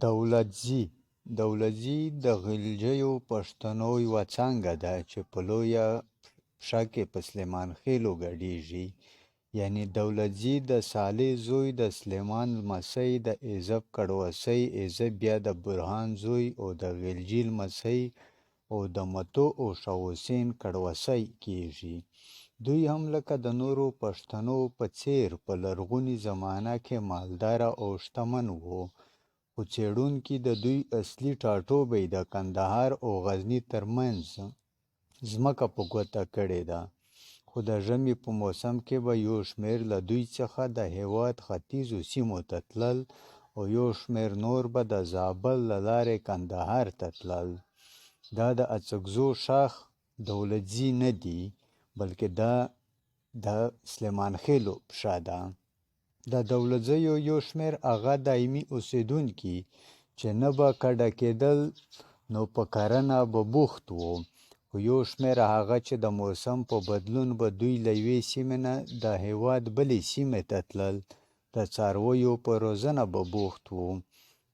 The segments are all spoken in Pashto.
دولتځي د غلجیو پښتنو یوه څانګه ده چې په لویه پښه کې په سلیمان خېلو ګډېږي. یعنې دولتځي د صالح زوی د سلیمان لمسی د ایزب کړوسی، ایزب بیا د برهان زوی او د غلجي لمسی او د متو او شاه حسین کړوسی کېږي. دوی هم لکه د نورو پښتنو په څېر په لرغونې زمانه کې مالداره او شتمن وو، خو څېړونکي د دوی اصلي ټاټوبی د کندهار او غزني ترمنځ ځمکه په ګوته کړې ده. خو د ژمي په موسم کې به یو شمېر له دوی څخه د هېواد ختیځو سیمو ته تلل او یو شمېر نور به د زابل له لارې کندهار ته تلل. دا د اڅګزو شاخ دولتځي نه دي، بلکې دا د سلیمان خېلو پښه ده. د دولتځیو یو شمېر هغه دایمي اوسېدونکي چې نه به کډه کېدل نو په کرنه به بوخت وو، خو یو شمېر هغه چې د موسم په بدلون به دوی له یوې سیمې نه د هېواد بلې سیمې ته تلل، د څارویو په روزنه به بوخت وو.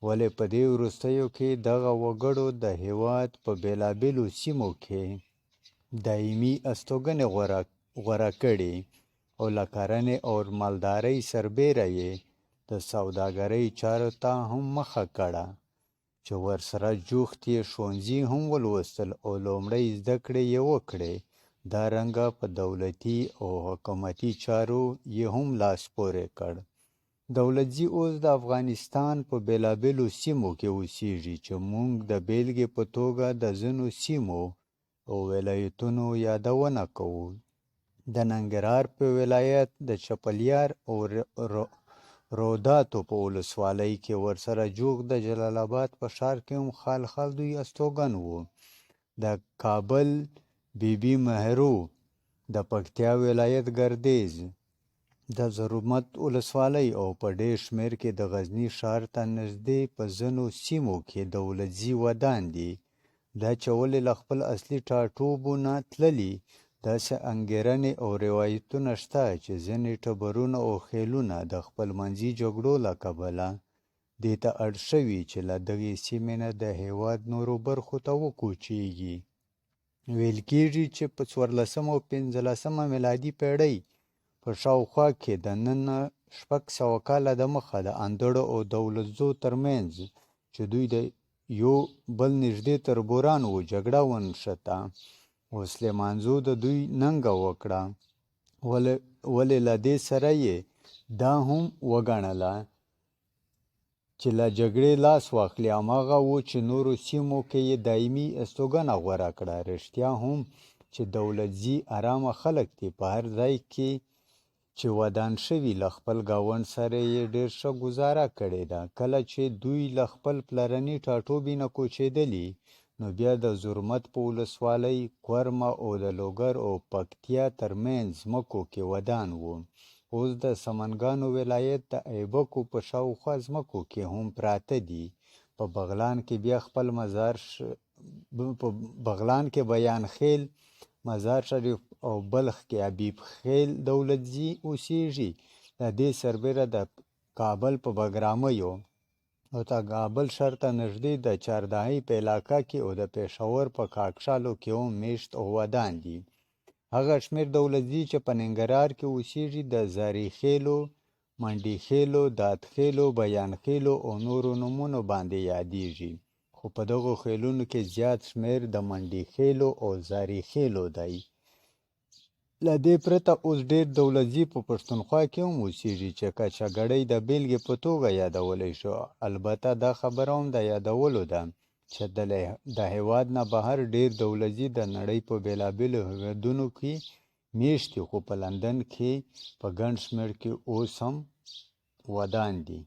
ولې په دې وروستیو کې دغه وګړو د هېواد په بېلابېلو سیمو کې دایمي استوګنې غوره کړې او له کرنې او مالدارۍ سربیره یې د سوداګرۍ چارو ته هم مخه کړه، چې ورسره جوخت یې ښوونځي هم ولوستل او لومړۍ زده کړې یې وکړې. دارنګه په دولتي او حکومتي چارو یې هم لاس پورې کړ. دولتځي اوس د افغانستان په بېلابېلو سیمو کې اوسېږي، چې موږ د بېلګې په توګه د ځینو سیمو او ولایتونو یادونه کوو. د ننګرهار په ولایت د چپلیار او روداتو په ولسوالۍ کې ورسره جوخت د جلال آباد په ښار کې هم خال دوی استوګن وو. د کابل بي بي مهرو، د پکتیا ولایت ګردیز، د زرمت ولسوالۍ او په ډېر شمېر کې د غزني ښار ته نږدې په ځینو سیمو کې دولتځي ودان دي. دا چې ولې له خپل اصلي ټاټوبو نه تللي، داسې انګېرنې او روایتونه شته چې ځینې ټبرونه او خېلونه د خپلمنځي جګړو له کبله دې ته اړ شوي چې له دغې سیمې نه د هېواد نورو برخو ته وکوچېږي. ویل کېږي چې په 14مه او 15مه میلادي پېړۍ په شاوخوا کې د نن نه 600 کاله دمخه د اندړو او دولتځو ترمنځ چې دوی د یو بل نږدې تربوران وو جګړه ونښته او سلیمانزو د دوی ننګه وکړه. ولې له دې سره یې دا هم وګڼله چې له جګړې لاس واخلي هماغه و چې نورو سیمو کې یې دایمي استوګنه غوره کړه. رښتیا هم چې دولتځي ارامه خلک دي، په هر ځای کې چې ودان شوي له خپل ګاونډ سره یې ډېر ښه ګزاره کړې ده. کله چې دوی له خپل پلرني ټاټوبي نه کوچېدلي، نو بیا د زرمت په ولسوالۍ، کورمه او د لوګر او پکتیا ترمنځ ځمکو کې ودان وو. اوس د سمنګانو ولایت د ایبکو په شاوخوا ځمکو کې هم پراته دي. په بغلان کې بیا خپل په بغلان کې بیان خیل، مزار شریف او بلخ کې حبیب خیل دولتځي اوسېږي. د دې سربیره د کابل په بګرامیو او د کابل ښار ته نږدې د چاردهۍ په علاقه کې او د پېښور په کاکشالو کې هم میشت او ودان دي. هغه شمېر دولتځي چې په ننګرهار کې اوسېږي د زري خیلو، منډي خیلو، داد خیلو، بیان خیلو او نورو نومونو باندې یادېږي. خو په دغو خیلونو کې زیات شمېر د منډي خیلو او زري خیلو دی. له دې پرته اوس ډېر دولتځي په پښتونخوا کې هم اوسېږي چې کچهګړۍ د بېلګې په توګه یادولی شو. البته دا خبره هم د یادولو ده چې د هېواد نه بهر ډېر دولتځي د نړۍ په بېلابېلو هېوادونو کې میشت دي، خو په لندن کې په ګڼ شمېر کې اوس هم ودان دي.